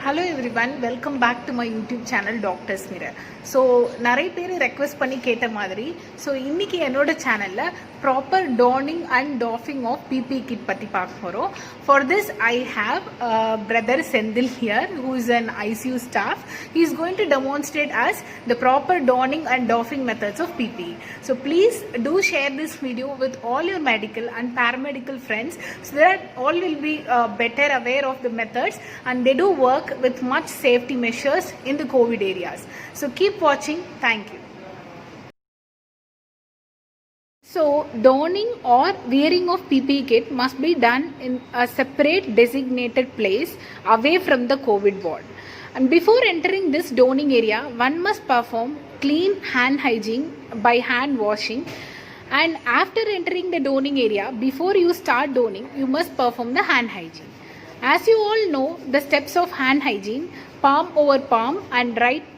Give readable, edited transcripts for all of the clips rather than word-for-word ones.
Hello everyone, welcome back to my YouTube channel doctors mirror. So நிறைய பேர் request பண்ணி கேட்ட மாதிரி ஸோ இன்றைக்கி என்னோட சேனலில் ப்ராப்பர் டார்னிங் and doffing of PP kit பற்றி பார்க்க போகிறோம். For this I have brother Senthil here who is an ICU staff. He is going to demonstrate us the proper donning and doffing methods of PPE. So please do share this video with all your medical and paramedical friends so that all will be better aware of the methods and they do work with much safety measures in the COVID areas. So keep watching. Thank you. So donning or wearing of PPE kit must be done in a separate designated place away from the COVID ward. And before entering this donning area, one must perform clean hand hygiene by hand washing. And after entering the donning area, before you start donning, you must perform the hand hygiene. As you all know, the steps of hand hygiene: palm over palm and right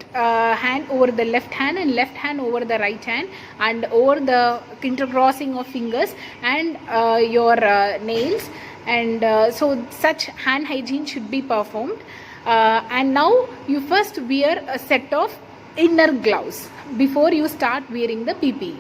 hand over the left hand and left hand over the right hand and over the intercrossing of fingers and your nails, and so such hand hygiene should be performed. And now you first wear a set of inner gloves before you start wearing the PPE.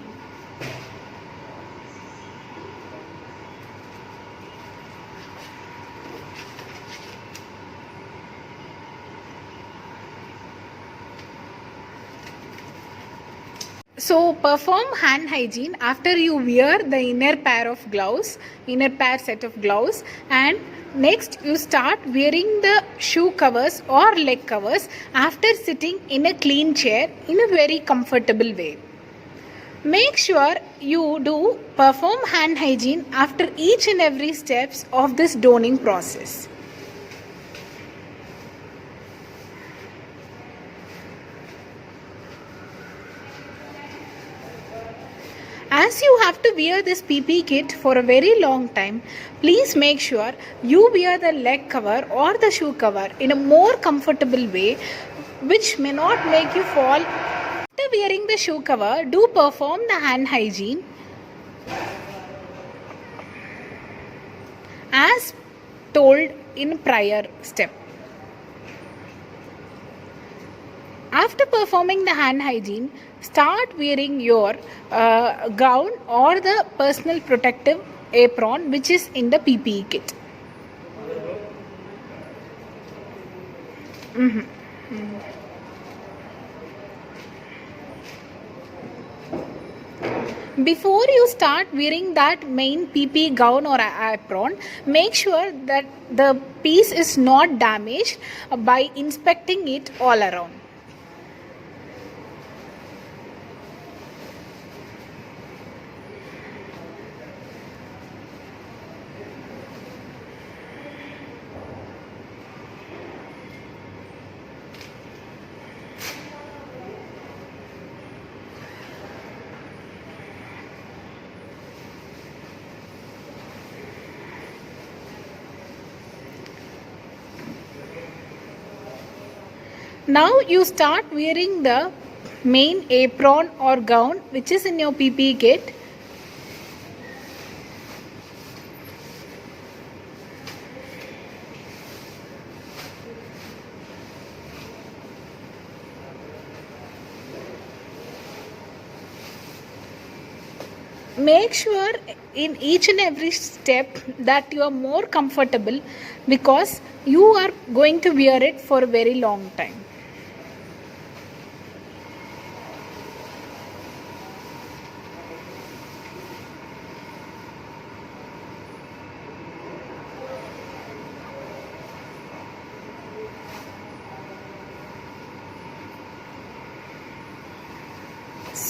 So perform hand hygiene after you wear the inner pair set of gloves, and next you start wearing the shoe covers or leg covers after sitting in a clean chair in a very comfortable way. Make sure you do perform hand hygiene after each and every steps of this donning process. As you have to wear this PPE kit for a very long time, please make sure you wear the leg cover or the shoe cover in a more comfortable way, which may not make you fall. After wearing the shoe cover, do perform the hand hygiene as told in prior step. After performing the hand hygiene, start wearing your gown or the personal protective apron which is in the PPE kit. Before you start wearing that main PPE gown or apron, make sure that the piece is not damaged by inspecting it all around. Now you start wearing the main apron or gown which is in your PPE kit. Make sure in each and every step that you are more comfortable, because you are going to wear it for a very long time.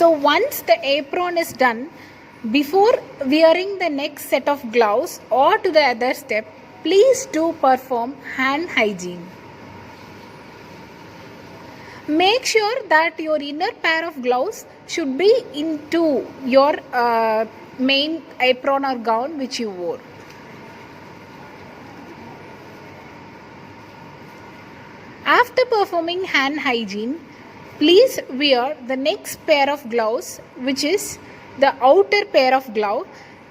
So once the apron is done, before wearing the next set of gloves or to the other step, please do perform hand hygiene. Make sure that your inner pair of gloves should be into your main apron or gown which you wore. After performing hand hygiene, please wear the next pair of gloves, which is the outer pair of glove,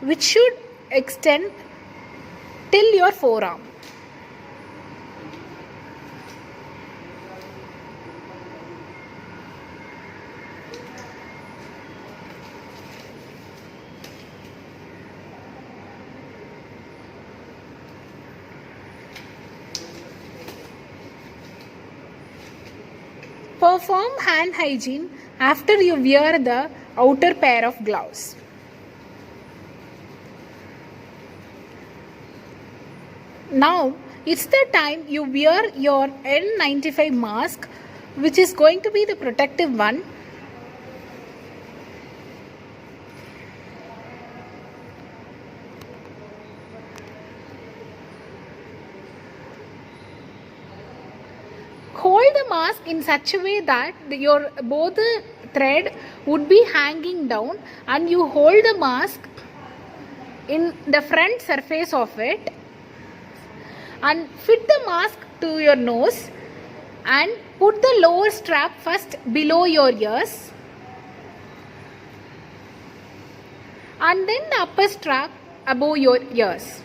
which should extend till your forearm. Perform hand hygiene after you wear the outer pair of gloves. Now it's the time you wear your N95 mask, which is going to be the protective one. Hold the mask in such a way that your both the thread would be hanging down, and you hold the mask in the front surface of it and fit the mask to your nose and put the lower strap first below your ears and then the upper strap above your ears.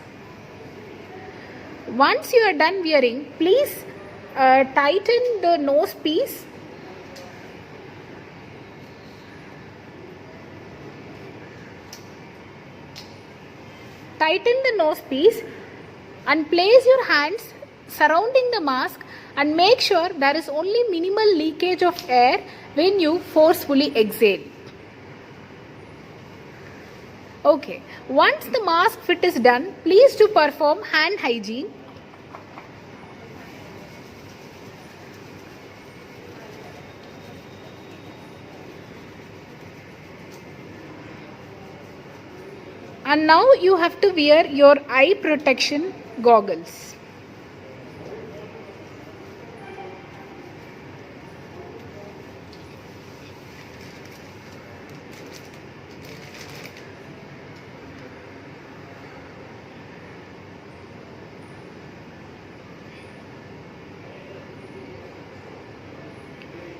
Once you are done wearing, please tighten the nose piece and place your hands surrounding the mask and make sure there is only minimal leakage of air when you forcefully exhale. Okay, once the mask fit is done, please to perform hand hygiene. And now you have to wear your eye protection goggles.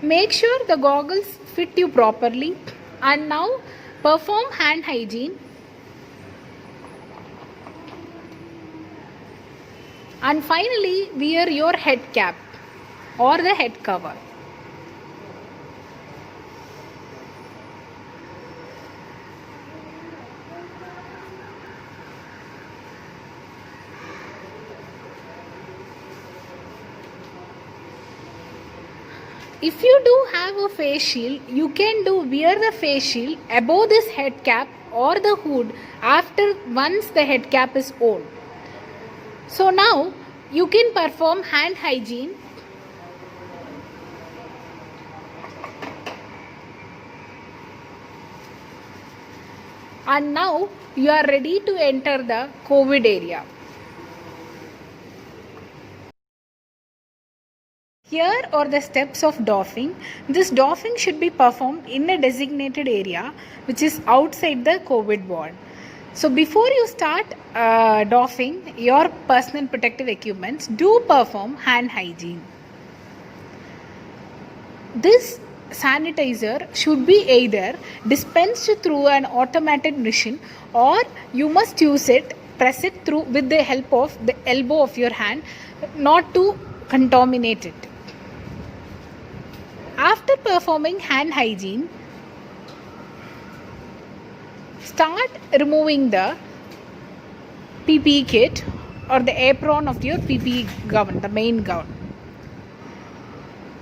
Make sure the goggles fit you properly, and now perform hand hygiene. And finally, wear your head cap or the head cover. If you do have a face shield, you can wear the face shield above this head cap or the hood once the head cap is on. So now you can perform hand hygiene. And now you are ready to enter the COVID area. Here are the steps of doffing. This doffing should be performed in a designated area which is outside the COVID ward. So before you start doffing your personal protective equipments, do perform hand hygiene. This sanitizer should be either dispensed through an automated machine, or you must press it through with the help of the elbow of your hand, not to contaminate it. After performing hand hygiene, start removing the PPE kit or the apron of your PPE gown, the main gown.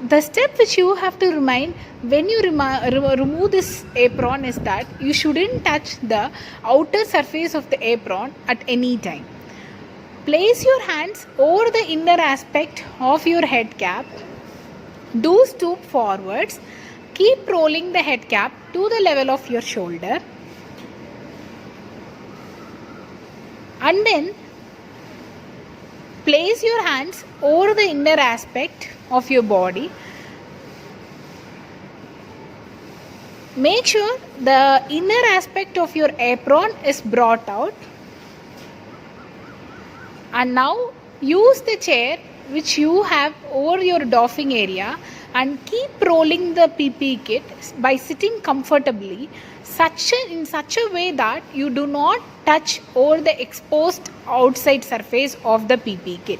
The step which you have to remind when you remove this apron is that you shouldn't touch the outer surface of the apron at any time. Place your hands over the inner aspect of your head cap. Do stoop forwards. Keep rolling the head cap to the level of your shoulder. And then place your hands over the inner aspect of your body. Make sure the inner aspect of your apron is brought out. And now use the chair which you have over your doffing area and keep rolling the PPE kit by sitting comfortably in such a way that you do not touch over the exposed outside surface of the PPE kit.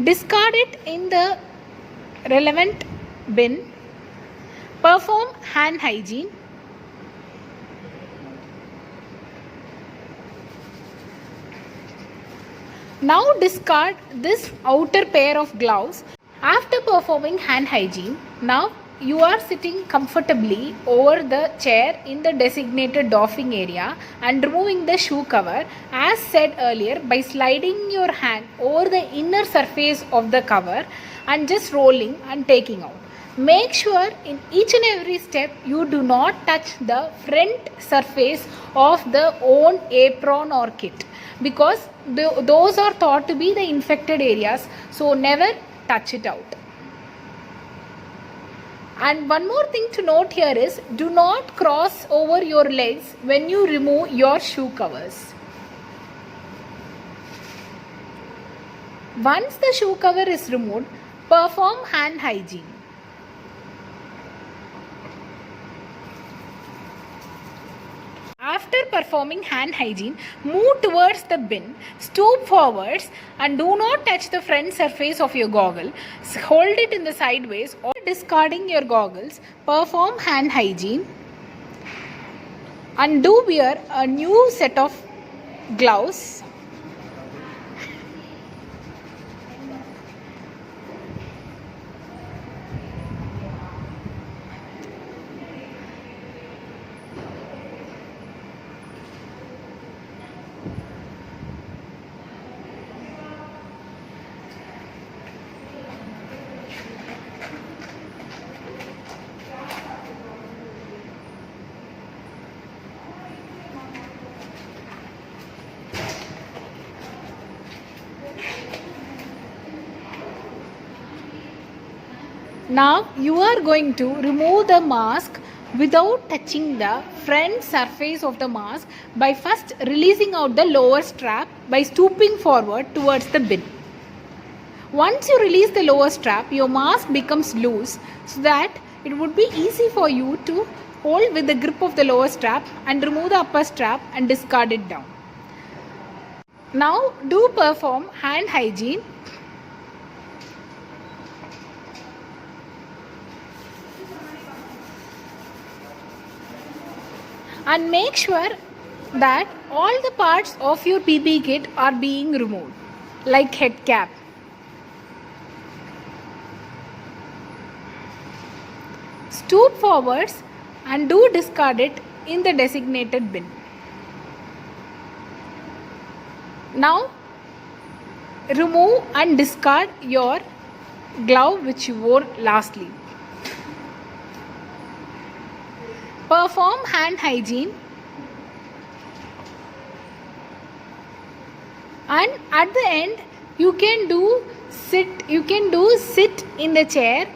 Discard it in the relevant bin. Perform hand hygiene. Now discard this outer pair of gloves. After performing hand hygiene, now you are sitting comfortably over the chair in the designated doffing area and removing the shoe cover as said earlier by sliding your hand over the inner surface of the cover and just rolling and taking out. Make sure in each and every step you do not touch the front surface of the own apron or kit, because those are thought to be the infected areas, so never touch it out. And one more thing to note here is, do not cross over your legs when you remove your shoe covers. Once the shoe cover is removed, perform hand hygiene. After performing hand hygiene, move towards the bin, stoop forwards and do not touch the front surface of your goggle. Hold it in the sideways or discarding your goggles. Perform hand hygiene and do wear a new set of gloves. Now you are going to remove the mask without touching the front surface of the mask by first releasing out the lower strap by stooping forward towards the bin. Once you release the lower strap, your mask becomes loose so that it would be easy for you to hold with the grip of the lower strap and remove the upper strap and discard it down. Now do perform hand hygiene. And make sure that all the parts of your PPE kit are being removed, like head cap. Stoop forwards and do discard it in the designated bin. Now remove and discard your glove which you wore lastly. Perform hand hygiene and at the end you can do sit in the chair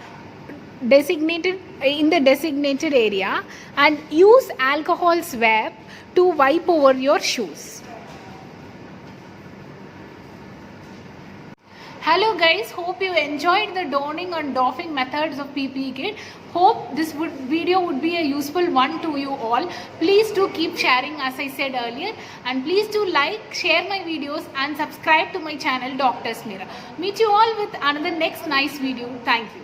designated in the designated area and use alcohol swab to wipe over your shoes. Hello guys, hope you enjoyed the donning and doffing methods of PPE kit. Hope this video would be a useful one to you all. Please do keep sharing as I said earlier, and please do like, share my videos and subscribe to my channel Dr. Smira. Meet you all with another next nice video. Thank you.